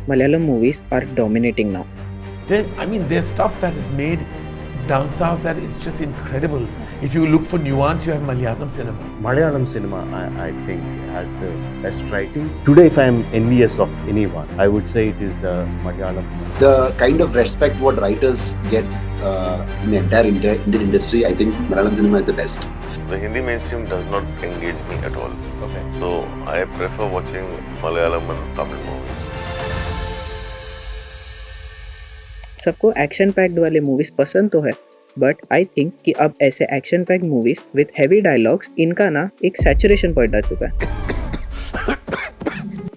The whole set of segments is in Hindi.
Malayalam movies are dominating now. There's stuff that is made down south that is just incredible. If you look for nuance, you have Malayalam cinema. Malayalam cinema, I think, has the best writing. Today, if I am envious of anyone, I would say it is the Malayalam. The kind of respect what writers get in the entire Indian industry, I think Malayalam cinema is the best. The Hindi mainstream does not engage me at all. Okay. So I prefer watching Malayalam and Tamil movies. सबको एक्शन पैक्ड वाले मूवीज पसंद तो है, बट आई थिंक कि अब ऐसे action packed movies with heavy dialogues, इनका ना एक सैचुरेशन पॉइंट आ चुका है।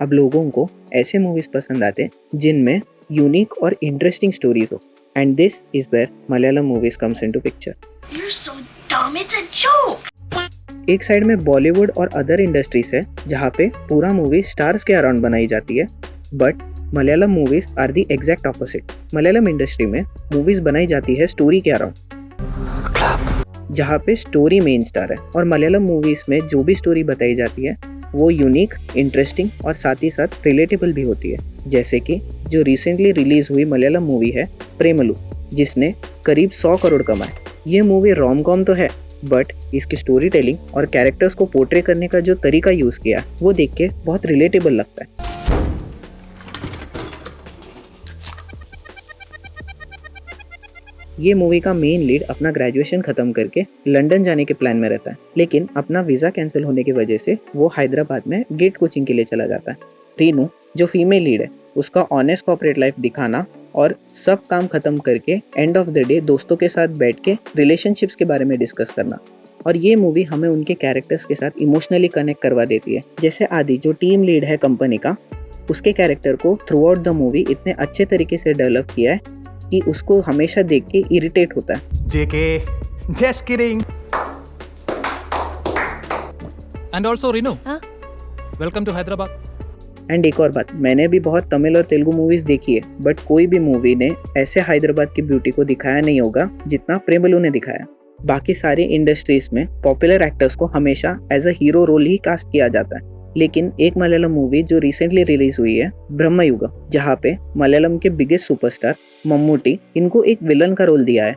अब लोगों को ऐसे मूवीज पसंद आते हैं जिनमें यूनिक और इंटरेस्टिंग स्टोरीज हो, and this is where Malayalam movies comes into picture. एक साइड में बॉलीवुड और अदर इंडस्ट्रीज है जहाँ पे पूरा मूवी स्टार्स के अराउंड बनाई जाती है, but Malayalam movies are the exact opposite. Malayalam industry में मूवीज बनाई जाती है स्टोरी के अराउंड, जहाँ पे स्टोरी मेन स्टार है, और मलयालम मूवीज में जो भी स्टोरी बताई जाती है वो यूनिक, इंटरेस्टिंग और साथ ही साथ रिलेटेबल भी होती है। जैसे कि जो रिसेंटली रिलीज हुई मलयालम मूवी है प्रेमलू, जिसने करीब 100 करोड़ कमाए। ये मूवी रोम कॉम तो है, बट इसकी स्टोरी टेलिंग और कैरेक्टर्स को पोर्ट्रे करने का जो तरीका यूज किया वो देख के बहुत रिलेटेबल लगता है। ये मूवी का मेन लीड अपना ग्रेजुएशन खत्म करके लंदन जाने के प्लान में रहता है, लेकिन अपना वीजा कैंसिल होने की वजह से वो हैदराबाद में गेट कोचिंग के लिए चला जाता है। रीनू जो फीमेल लीड है, उसका ऑनेस्ट कॉर्पोरेट लाइफ दिखाना और सब काम खत्म करके एंड ऑफ द डे दोस्तों के साथ बैठ के रिलेशनशिप्स के बारे में डिस्कस करना। और ये मूवी हमें उनके कैरेक्टर्स के साथ इमोशनली कनेक्ट करवा देती है। जैसे आदि जो टीम लीड है कंपनी का, उसके कैरेक्टर को थ्रू आउट द मूवी इतने अच्छे तरीके से डेवलप किया है कि उसको हमेशा देख के इरिटेट होता है। JK, just kidding. And also Renu. Welcome to Hyderabad. And एक और बात, मैंने भी बहुत तमिल और तेलुगु मूवीज देखी है, बट कोई भी मूवी ने ऐसे हैदराबाद की ब्यूटी को दिखाया नहीं होगा जितना प्रेमलू ने दिखाया। बाकी सारी इंडस्ट्रीज में पॉपुलर एक्टर्स को हमेशा एज अ हीरो रोल ही कास्ट किया जाता है, लेकिन एक मलयालम मूवी जो रिसेंटली रिलीज हुई है ब्रह्मयुगम, जहाँ पे मलयालम के बिगेस्ट सुपरस्टार मम्मूटी, इनको एक विलन का रोल दिया है।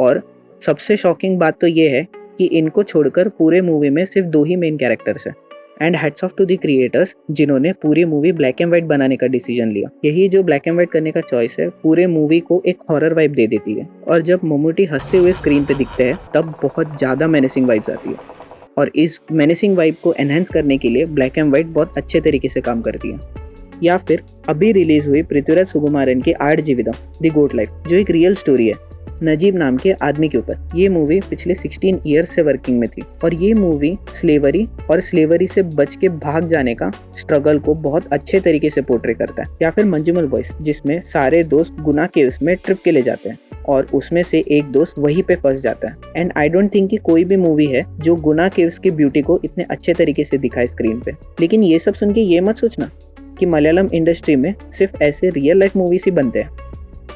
और सबसे शॉकिंग बात तो ये है कि इनको छोड़कर पूरे मूवी में सिर्फ 2 ही मेन कैरेक्टर्स है। And hats off to the creators जिन्होंने पूरी मूवी ब्लैक एंड व्हाइट बनाने का डिसीजन लिया। यही जो ब्लैक एंड व्हाइट करने का चॉइस है पूरे मूवी को एक हॉरर वाइब दे देती है, और जब मम्मूटी हंसते हुए स्क्रीन पे दिखते हैं तब बहुत ज्यादा मेनेसिंग वाइब्स आती है। और इस मेनेसिंग वाइब को एनहांस करने के लिए ब्लैक एंड व्हाइट बहुत अच्छे तरीके से काम करती है। या फिर अभी रिलीज हुई पृथ्वीराज सुकुमारन की आड जीवितम द गोट लाइफ, जो एक रियल स्टोरी है नजीब नाम के आदमी के ऊपर। ये मूवी पिछले 16 ईयर्स से वर्किंग में थी, और ये मूवी स्लेवरी और स्लेवरी से बच के भाग जाने का स्ट्रगल को बहुत अच्छे तरीके से पोर्ट्रे करता है। या फिर मंजूमल बॉयज, जिसमें सारे दोस्त गुना केव्स में ट्रिप के लिए जाते हैं और उसमें से एक दोस्त वहीं पे फंस जाता है। एंड आई डोंट थिंक कि कोई भी मूवी है जो गुना केव्स की ब्यूटी को इतने अच्छे तरीके से दिखाए स्क्रीन पे। लेकिन ये सब सुन के ये मत सोचना कि मलयालम इंडस्ट्री में सिर्फ ऐसे रियल लाइफ मूवीज ही बनते हैं।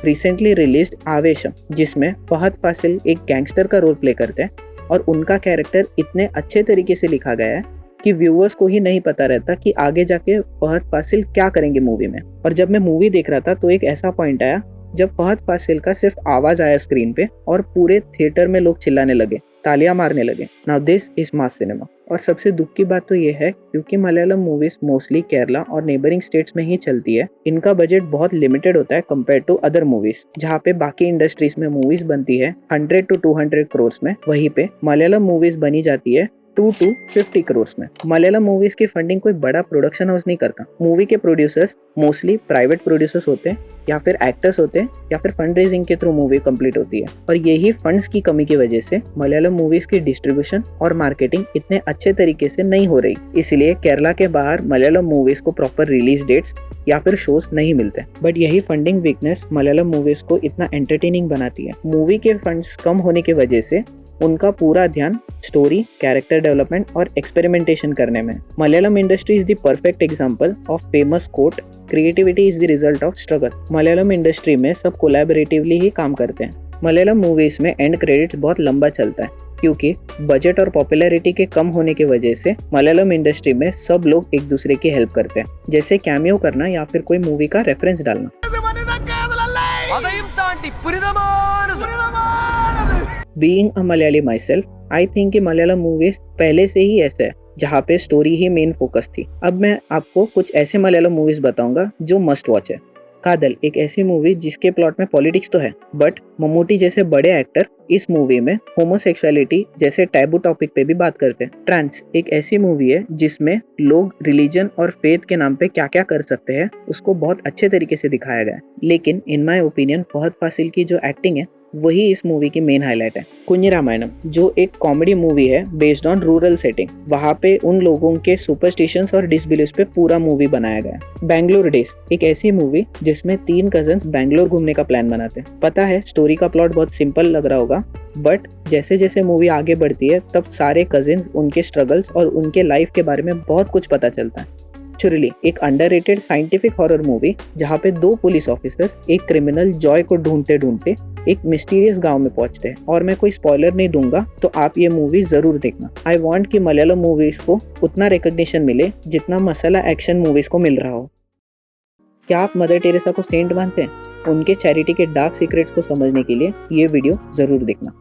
रिसेंटली रिलीज्ड आवेशम, जिसमें फहद फासिल एक गैंगस्टर का रोल प्ले करते हैं, और उनका कैरेक्टर इतने अच्छे तरीके से लिखा गया है कि व्यूअर्स को ही नहीं पता रहता कि आगे जाके फहद फासिल क्या करेंगे मूवी में। और जब मैं मूवी देख रहा था तो एक ऐसा पॉइंट आया जब फहद फासिल का सिर्फ आवाज आया स्क्रीन पे और पूरे थिएटर में लोग चिल्लाने लगे, तालियां मारने लगे। Now this is mass cinema. और सबसे दुख की बात तो ये है, क्योंकि मलयालम मूवीज मोस्टली केरला और नेबरिंग स्टेट्स में ही चलती है, इनका बजट बहुत लिमिटेड होता है कंपेयर टू अदर मूवीज। जहाँ पे बाकी इंडस्ट्रीज में मूवीज बनती है 100 to 200 करोड़ में, वहीं पे मलयालम मूवीज बनी जाती है 2 to 50 करोड़ में। मलयालम मूवीज की फंडिंग कोई बड़ा प्रोडक्शन हाउस नहीं करता। मूवी के प्रोड्यूसर्स मोस्टली प्राइवेट प्रोड्यूसर्स होते हैं, या फिर एक्टर्स होते हैं, या फिर फंड रेजिंग के थ्रू मूवी कंप्लीट होती है। और यही फंड्स की कमी की वजह से मलयालम मूवीज की डिस्ट्रीब्यूशन और मार्केटिंग इतने अच्छे तरीके से नहीं हो रही। इसलिए केरला के बाहर मलयालम मूवीज को प्रॉपर रिलीज डेट्स या फिर शोज नहीं मिलते। बट यही फंडिंग वीकनेस मलयालम मूवीज को इतना एंटरटेनिंग बनाती है। मूवी के फंड्स कम होने की वजह से उनका पूरा ध्यान स्टोरी, कैरेक्टर डेवलपमेंट और एक्सपेरिमेंटेशन करने में। Malayalam industry is the perfect example of famous quote, creativity is the result of struggle. Malayalam industry में सब कोलैबोरेटिवली ही काम करते हैं, मलयालम मूवीज में एंड क्रेडिट्स बहुत लंबा चलता है क्योंकि बजट और पॉपुलैरिटी के कम होने की वजह से मलयालम इंडस्ट्री में सब लोग एक दूसरे की हेल्प करते हैं, जैसे कैमियो करना या फिर कोई मूवी का रेफरेंस डालना। Being a Malayali my self, I think कि मलयालम मूवीज पहले से ही ऐसे है जहाँ पे स्टोरी ही मेन फोकस थी। अब मैं आपको कुछ ऐसे मलयालम मूवीज बताऊंगा जो मस्ट वॉच है। कादल एक ऐसी मूवी जिसके प्लॉट में पॉलिटिक्स तो है, बट मम्मूटी जैसे बड़े एक्टर इस मूवी में होमोसेक्सुअलिटी जैसे टैबू टॉपिक पे भी बात करते हैं। ट्रांस एक ऐसी मूवी है जिसमें लोग रिलीजन और फेथ के नाम पे क्या क्या कर सकते हैं उसको बहुत अच्छे तरीके से दिखाया गया है। लेकिन in my opinion Fahadh Faasil की जो एक्टिंग है वही इस मूवी की मेन हाईलाइट है। कुंजी रामायणम जो एक कॉमेडी मूवी है बेस्ड ऑन रूरल सेटिंग, वहाँ पे उन लोगों के सुपरस्टिशंस और डिसबिलीव्स पे पूरा मूवी बनाया गया है। बैंगलोर डेज एक ऐसी मूवी जिसमें 3 कजन्स बैंगलोर घूमने का प्लान बनाते हैं। पता है स्टोरी का प्लॉट बहुत सिंपल लग रहा होगा, बट जैसे जैसे मूवी आगे बढ़ती है तब सारे कजिन्स, उनके स्ट्रगल्स और उनके लाइफ के बारे में बहुत कुछ पता चलता है। चुरली एक अंडररेटेड साइंटिफिक हॉरर मूवी जहाँ पे 2 पुलिस ऑफिसर्स एक क्रिमिनल जॉय को ढूंढते ढूंढते एक मिस्टीरियस गांव में पहुंचते हैं, और मैं कोई स्पॉइलर नहीं दूंगा तो आप ये मूवी जरूर देखना। आई वांट कि मलयालम मूवीज को उतना रिकॉग्निशन मिले जितना मसाला एक्शन मूवीज को मिल रहा हो। क्या आप मदर टेरेसा को सेंट मानते हैं? उनके चैरिटी के डार्क सीक्रेट्स को समझने के लिए ये वीडियो जरूर देखना।